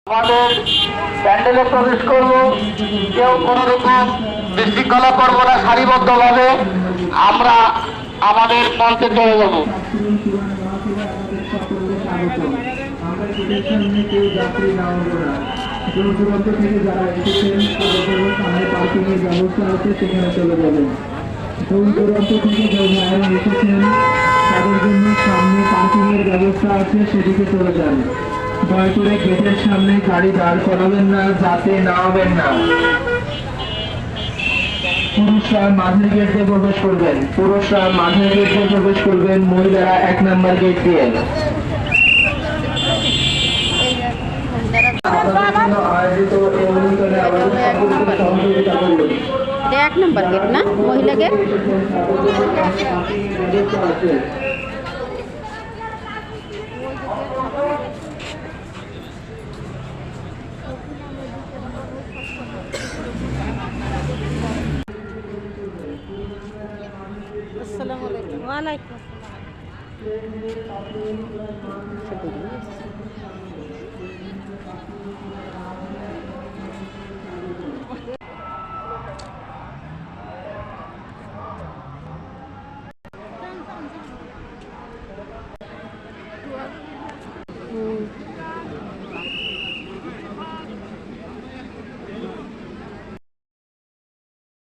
আমাদের প্যান্ডেলে প্রবেশ করব, কেউ কোনো রকম বিশৃঙ্খলা করবো না, সারিবদ্ধভাবে আমরা আমাদের মঞ্চে চলে যাব। দূর দূরান্ত থেকে যারা এসেছেন সামনে পার্কিং এর ব্যবস্থা আছে, সেখানে চলে যাবেন। দূর দূরান্ত থেকে যে ভাইরা এসেছেন তাদের জন্য সামনে পার্কিং এর ব্যবস্থা আছে, সেদিকে চলে যান। দয়া করে গেটের সামনে গাড়ি দাঁড় করাবেন না, যাতে নামাবেন না। পুরুষরা মাঝের গেট দিয়ে প্রবেশ করবেন, মহিলারা 1 নম্বর গেট দিয়ে। আয়োজিত এই অনুষ্ঠানে আমাদের সকলকে সহযোগিতা করবেন। 1 নম্বর গেট না, মহিলা গেট। আসসালামু আলাইকুম। ওয়ালাইকুম আসসালাম।